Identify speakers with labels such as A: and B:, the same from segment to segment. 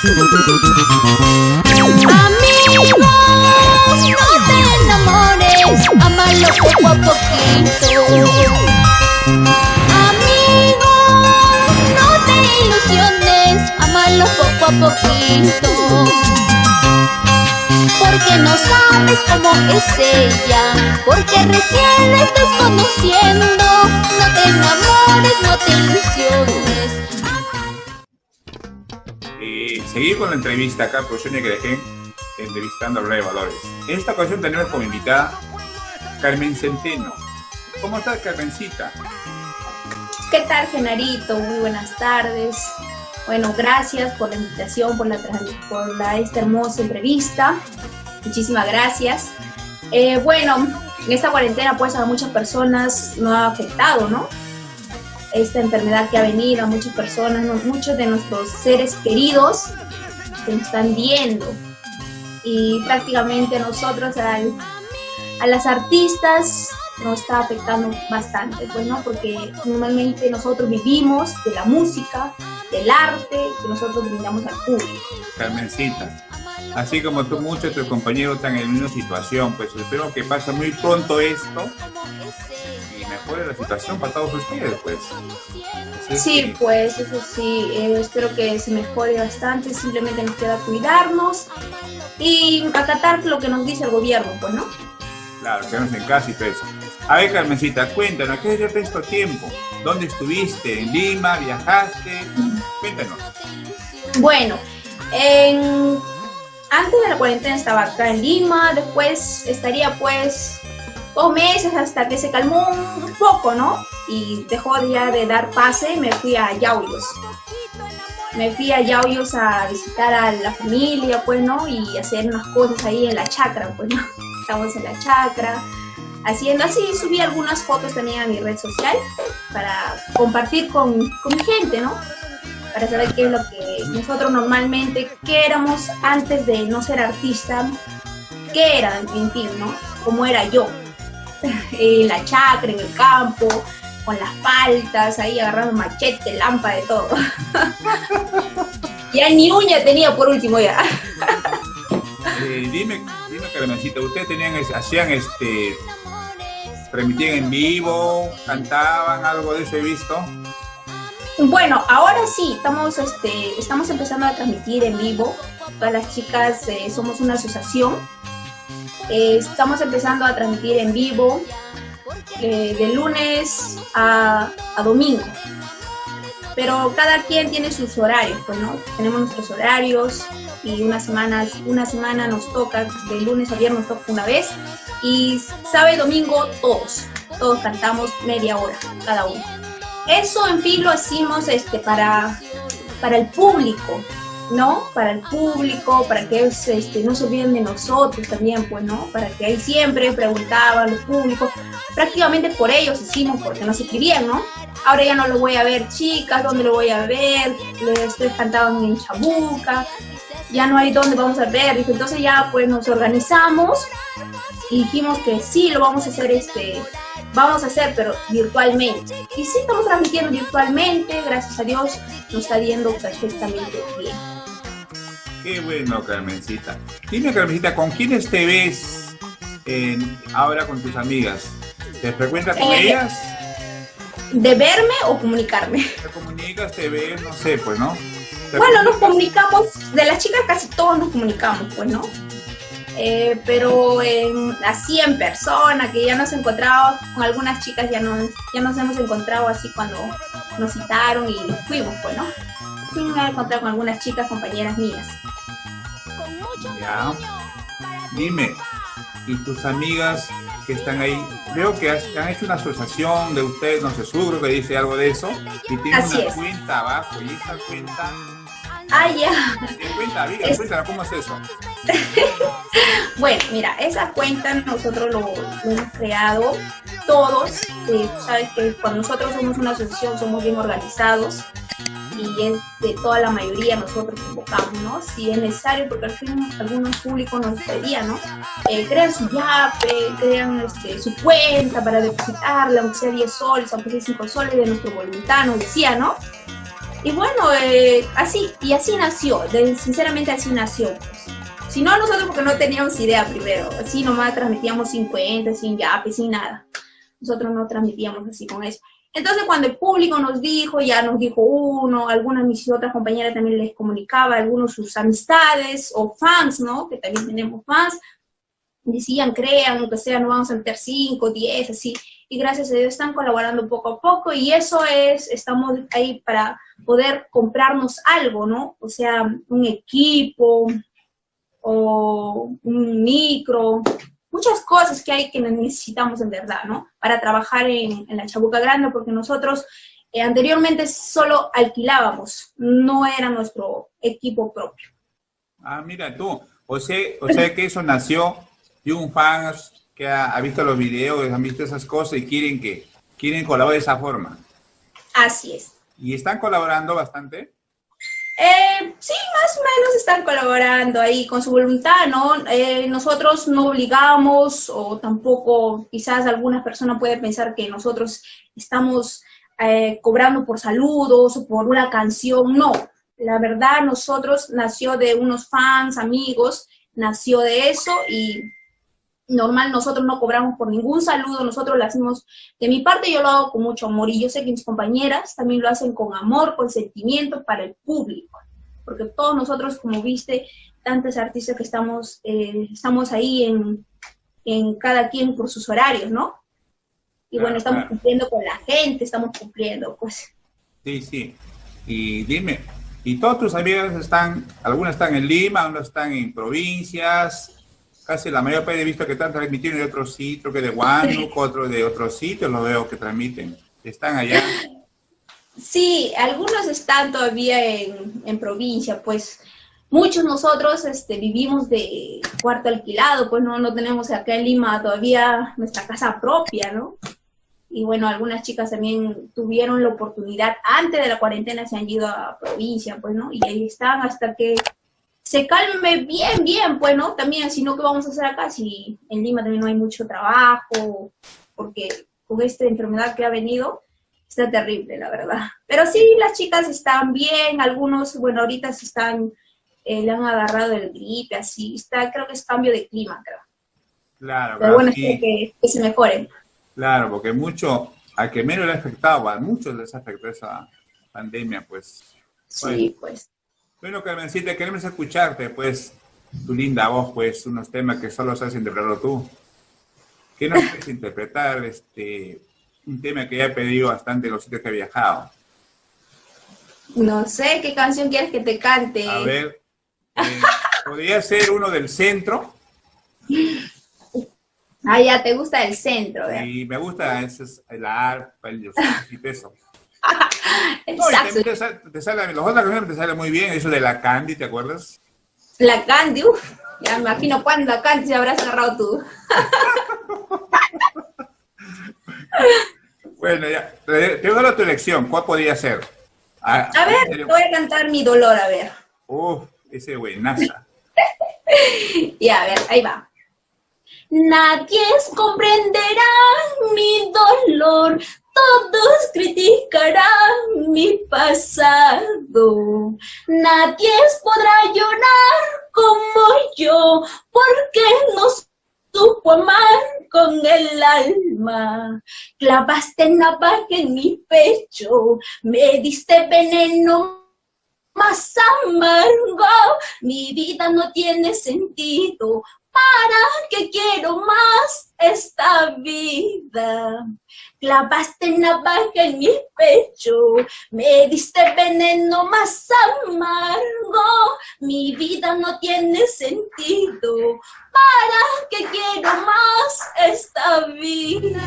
A: Amigo, no te enamores, amalo poco a poquito. Amigo, no te ilusiones, amalo poco a poquito. Porque no sabes cómo es ella, porque recién la estás conociendo. No te enamores, no te ilusiones.
B: Seguir con la entrevista acá por Sonia Querején, entrevistando a Ray Valores. En esta ocasión tenemos como invitada Carmen Centeno. ¿Cómo estás, Carmencita?
C: ¿Qué tal, Genarito? Muy buenas tardes. Bueno, gracias por la invitación, por esta hermosa entrevista. Muchísimas gracias. Bueno, en esta cuarentena pues a muchas personas nos ha afectado, ¿no? Esta enfermedad que ha venido a muchas personas, muchos de nuestros seres queridos se nos están viendo. Y prácticamente a nosotros, a las artistas, nos está afectando bastante, pues, ¿no? Porque normalmente nosotros vivimos de la música, del arte, que nosotros brindamos al público.
B: Carmencita, así como tú, muchos de tus compañeros están en la misma situación, pues espero que pase muy pronto esto y mejore la situación para todos ustedes, pues.
C: Sí, pues, eso sí, espero que se mejore bastante, simplemente nos queda cuidarnos y acatar lo que nos dice el gobierno, pues, ¿no?
B: Claro, quedarnos en casa y todo eso. A ver, Carmencita, cuéntanos, ¿qué es el resto de tiempo? ¿Dónde estuviste? ¿En Lima? ¿Viajaste? Cuéntanos.
C: Bueno, antes de la cuarentena estaba acá en Lima, después estaría pues 2 meses hasta que se calmó un poco, ¿no? Y dejó ya de dar pase, me fui a Yauyos. Me fui a Yauyos a visitar a la familia, pues, ¿no? Y hacer unas cosas ahí en la chacra, pues, ¿no? Estamos en la chacra, haciendo así, subí algunas fotos también a mi red social para compartir con mi gente, ¿no? Para saber qué es lo que nosotros normalmente, qué éramos antes de no ser artista, qué era, en fin, ¿no? Cómo era yo, en la chacra, en el campo, con las paltas, ahí agarrando machete, lámpara, de todo. Ya ni uña tenía por último ya.
B: Dime, Carmencita, ¿ustedes transmitían en vivo, cantaban, algo de eso he visto?
C: Bueno, ahora sí, estamos empezando a transmitir en vivo. Todas las chicas somos una asociación. Estamos empezando a transmitir en vivo de lunes a domingo. Pero cada quien tiene sus horarios, pues, ¿no? Tenemos nuestros horarios y una semana nos toca, de lunes a viernes nos toca una vez. Y sábado y domingo todos cantamos media hora cada uno. Eso en fin lo hacemos para el público, ¿no? Para el público, para que ellos no se olviden de nosotros también, pues, ¿no? Para que ahí siempre preguntaban los públicos, prácticamente por ellos hicimos, porque nos escribían, ¿no? Ahora ya no lo voy a ver, chicas, ¿dónde lo voy a ver? Ustedes cantaban en Chabuca, ya no hay dónde vamos a ver, entonces ya pues nos organizamos y dijimos que sí, lo vamos a hacer, pero virtualmente. Y sí, estamos transmitiendo virtualmente, gracias a Dios, nos está yendo perfectamente bien.
B: Qué bueno, Carmencita. Dime, Carmencita, ¿con quiénes te ves ahora con tus amigas? ¿Te frecuentas con ellas?
C: ¿De verme o comunicarme?
B: ¿Te comunicas, te ves, no sé, pues, no?
C: Bueno, nos comunicamos, de las chicas casi todos nos comunicamos, pues, ¿no? Pero así en persona, que ya nos encontramos con algunas chicas, ya nos hemos encontrado así cuando nos citaron y nos fuimos, pues, ¿no? Sí, me he encontrado con algunas chicas, compañeras mías.
B: Ya. Dime, ¿y tus amigas que están ahí? Veo que han hecho una asociación de ustedes, no sé, seguro que dice algo de eso, y tienen una cuenta abajo, y esa cuenta...
C: Ah, ya.
B: Cuéntala, ¿cómo es eso?
C: Bueno, mira, esa cuenta nosotros lo hemos creado todos. Sabes que cuando nosotros somos una asociación somos bien organizados y es de toda la mayoría nosotros convocamos, ¿no? Si es necesario, porque al fin algunos públicos nos pedían, ¿no? Crean su yape, crean su cuenta para depositarla, aunque sea 10 soles, aunque sea 5 soles de nuestro voluntad, nos decía, ¿no? Y bueno, así nació, sinceramente así nació, pues. Si no, nosotros porque no teníamos idea primero, así nomás transmitíamos 50, sin yape, sin nada. Nosotros no transmitíamos así con eso. Entonces cuando el público nos dijo, ya nos dijo uno, algunas de mis otras compañeras también les comunicaba, algunos sus amistades o fans, ¿no? Que también tenemos fans, decían, crean, aunque sea, no vamos a meter 5, 10, así. Y gracias a Dios están colaborando poco a poco y eso es, estamos ahí para poder comprarnos algo, ¿no? O sea, un equipo o un micro, muchas cosas que hay que necesitamos en verdad, ¿no? Para trabajar en la Chabuca Grande, porque nosotros anteriormente solo alquilábamos, no era nuestro equipo propio.
B: Ah, mira tú, o sea que eso nació de un fan que ha visto los videos, han visto esas cosas y quieren colaborar de esa forma.
C: Así es.
B: ¿Y están colaborando bastante?
C: Sí, más o menos están colaborando ahí con su voluntad, ¿no? Nosotros no obligamos o tampoco, quizás algunas personas pueden pensar que nosotros estamos cobrando por saludos o por una canción. No, la verdad nosotros nació de unos fans, amigos, nació de eso y normal, nosotros no cobramos por ningún saludo, nosotros lo hacemos, de mi parte yo lo hago con mucho amor y yo sé que mis compañeras también lo hacen con amor, con sentimiento para el público, porque todos nosotros, como viste, tantos artistas que estamos ahí en cada quien por sus horarios, ¿no? Y bueno, estamos cumpliendo con la gente, estamos cumpliendo, pues.
B: Sí, sí. Y dime, ¿y todos tus amigos algunas están en Lima, algunas están en provincias? Casi la mayor parte he visto que están transmitiendo de otros sitios, que de Huánuco, otros de otros sitios, los veo que transmiten. ¿Están allá?
C: Sí, algunos están todavía en provincia, pues muchos nosotros vivimos de cuarto alquilado, pues no tenemos acá en Lima todavía nuestra casa propia, ¿no? Y bueno, algunas chicas también tuvieron la oportunidad, antes de la cuarentena se han ido a provincia, pues, ¿no? Y ahí están hasta que se calme bien, pues, ¿no? También, si no, ¿qué vamos a hacer acá? Si en Lima también no hay mucho trabajo, porque con esta enfermedad que ha venido, está terrible, la verdad. Pero sí, las chicas están bien, algunos, bueno, ahorita se están, le han agarrado el gripe, así, creo que es cambio de clima, creo.
B: Claro,
C: pero bueno,
B: sí.
C: espero que se mejoren.
B: Claro, porque al que menos le ha afectado, a muchos les afectó esa pandemia, pues.
C: Sí, pues.
B: Bueno, Carmencita, queremos escucharte, pues, tu linda voz, pues, unos temas que solo sabes interpretarlo tú. ¿Qué nos puedes interpretar, un tema que ya he pedido bastante en los sitios que he viajado?
C: No sé, ¿qué canción quieres que te cante?
B: A ver, podría ser uno del centro.
C: Ah, ya, te gusta el centro, ¿verdad?
B: Y me gusta, ese es el arpa, el y eso.
C: Exacto.
B: No, te sale, los otros canciones te sale muy bien, eso de la Candy, ¿te acuerdas?
C: La Candy, ya me imagino cuándo la Candy se habrás agarrado tú.
B: Bueno, ya, te voy a dar tu elección, ¿cuál podría ser?
C: A ver, te voy a cantar Mi Dolor, a ver.
B: Ese buenaza.
C: Ya, a ver, ahí va. Nadie comprenderá mi dolor, todos criticarán mi pasado. Nadie podrá llorar como yo, porque no supo amar con el alma. Clavaste navaja en mi pecho, me diste veneno más amargo. Mi vida no tiene sentido. ¿Para qué quiero más esta vida? Clavaste navaja en mi pecho, me diste veneno más amargo. Mi vida no tiene sentido. ¿Para qué quiero más esta vida?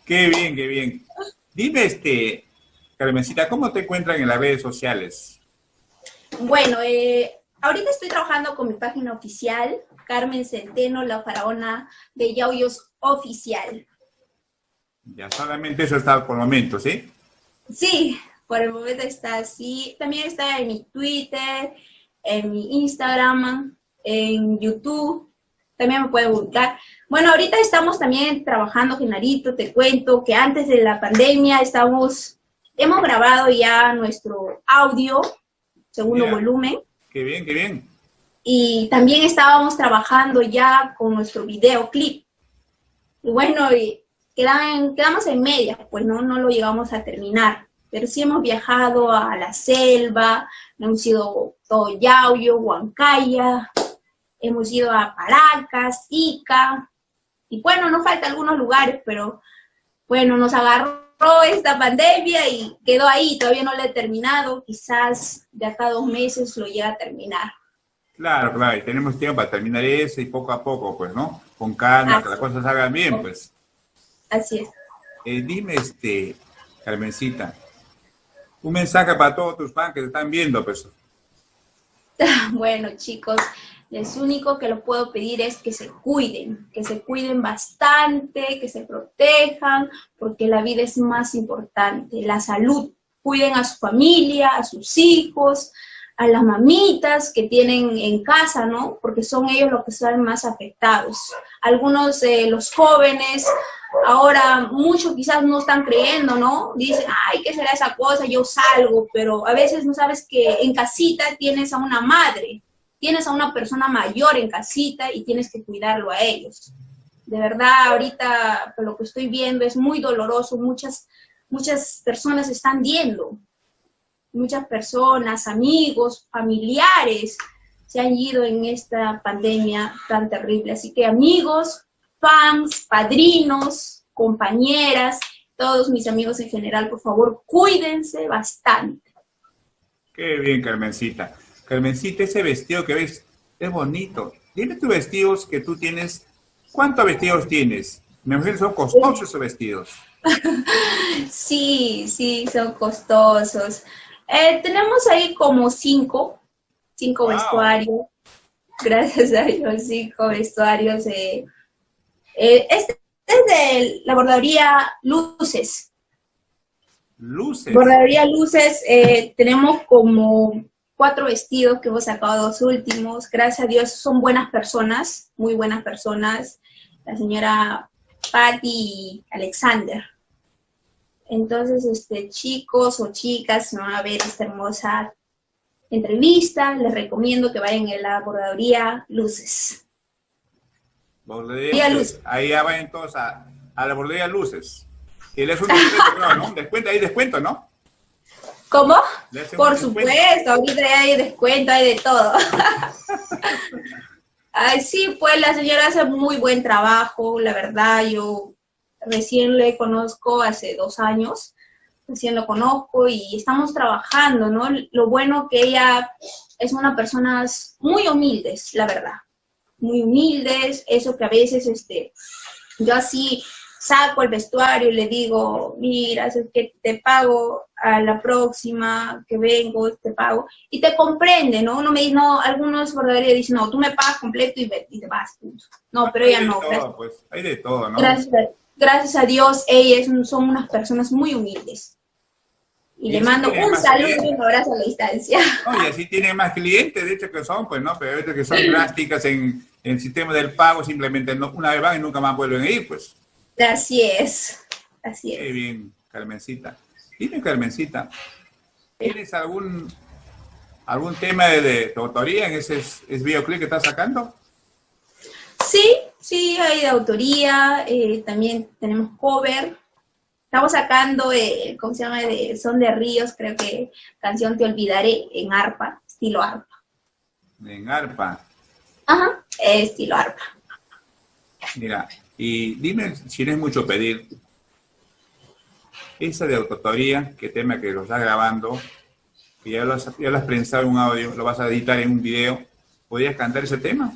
B: Qué bien, qué bien. Dime, Carmencita, ¿cómo te encuentran en las redes sociales?
C: Bueno, ahorita estoy trabajando con mi página oficial, Carmen Centeno, la faraona de Yauyos Oficial.
B: Ya solamente eso está por el momento, ¿sí?
C: Sí, por el momento está así. También está en mi Twitter, en mi Instagram, en YouTube. También me pueden buscar. Bueno, ahorita estamos también trabajando, Genarito, te cuento que antes de la pandemia hemos grabado ya nuestro audio, segundo volumen.
B: Qué bien, qué bien.
C: Y también estábamos trabajando ya con nuestro videoclip. Y bueno, quedamos en medias, pues no lo llegamos a terminar. Pero sí hemos viajado a la selva, hemos ido todo Yauyos, Huancaya, hemos ido a Paracas, Ica, y bueno, nos faltan algunos lugares, pero bueno, nos agarró esta pandemia y quedó ahí, todavía no lo he terminado, quizás de acá a 2 meses lo llegue a terminar.
B: Claro, claro, y tenemos tiempo para terminar eso y poco a poco, pues, ¿no? Con calma, que las cosas salgan bien, pues.
C: Así es.
B: Dime, Carmencita, un mensaje para todos tus fans que te están viendo, pues.
C: Bueno, chicos, lo único que les puedo pedir es que se cuiden bastante, que se protejan, porque la vida es más importante, la salud. Cuiden a su familia, a sus hijos, a las mamitas que tienen en casa, ¿no? Porque son ellos los que están más afectados. Algunos de los jóvenes, ahora muchos quizás no están creyendo, ¿no? Dicen, ay, ¿qué será esa cosa? Yo salgo, pero a veces no sabes que en casita tienes a una madre, tienes a una persona mayor en casita y tienes que cuidarlo a ellos. De verdad, ahorita lo que estoy viendo es muy doloroso, muchas personas están yendo. Muchas personas, amigos, familiares, se han ido en esta pandemia tan terrible. Así que amigos, fans, padrinos, compañeras, todos mis amigos en general, por favor, cuídense bastante.
B: Qué bien, Carmencita. Carmencita, ese vestido que ves es bonito. Dime tus vestidos que tú tienes. ¿Cuántos vestidos tienes? Me imagino que son costosos esos vestidos.
C: Sí, son costosos. Tenemos ahí como 5 wow. Vestuarios. Gracias a Dios, 5 vestuarios. Este es de la bordaduría Luces.
B: Luces.
C: Bordaduría Luces, tenemos como 4 vestidos que hemos sacado, 2 últimos. Gracias a Dios, son buenas personas, muy buenas personas. La señora Patty y Alexander. Entonces, chicos o chicas, si van a ver esta hermosa entrevista, les recomiendo que vayan a la bordaduría Luces.
B: Bordaduría Luces. Ahí ya vayan todos a la bordaduría Luces. Y les un descuento, ¿no? Hay descuento, ¿no?
C: ¿Cómo? Por supuesto, ahorita hay descuento, hay de todo. Ay, sí, pues la señora hace muy buen trabajo, la verdad, yo recién le conozco hace 2 años, recién lo conozco y estamos trabajando, ¿no? Lo bueno que ella es una persona muy humildes, la verdad, muy humildes, eso que a veces, yo así saco el vestuario y le digo, mira, es que te pago a la próxima que vengo, te pago, y te comprende, ¿no? Uno me dice, no, algunos bordaderías dicen, no, tú me pagas completo y te vas. No, pero ella no.
B: Todo, pues, hay de todo, ¿no?
C: Gracias a Dios, ellas son unas personas muy humildes. Y le mando un saludo y un abrazo a la distancia.
B: No, y así tienen más clientes, de hecho que son, pues, ¿no? Pero a veces que son drásticas en el sistema del pago, simplemente una vez van y nunca más vuelven a ir, pues.
C: Así es.
B: Qué bien, Carmencita. Dime, Carmencita, ¿tienes algún tema de tu autoría en ese videoclip que estás sacando?
C: Sí, hay de autoría, también tenemos cover. Estamos sacando, ¿cómo se llama? De Son de Ríos, creo que canción Te Olvidaré, en arpa, estilo arpa.
B: En arpa.
C: Ajá, estilo arpa.
B: Mira, y dime si no es mucho pedir, esa de autoría, que tema que lo estás grabando, que ya lo has prensado en un audio, lo vas a editar en un video, ¿podrías cantar ese tema?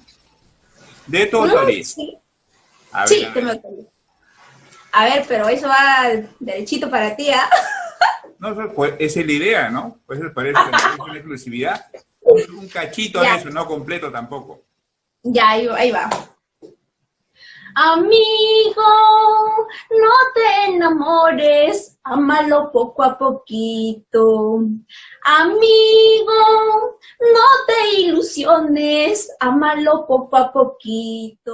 B: De tu autoría.
C: Sí, te me autoría. A ver, pero eso va derechito para ti, ¿ah?
B: No, pues esa es la idea, ¿no? Pues eso parece una exclusividad. Un cachito de eso, no completo tampoco.
C: Ya, ahí va. Amigo, no te enamores, ámalo poco a poquito. Amigo, no te ilusiones, ámalo poco a poquito.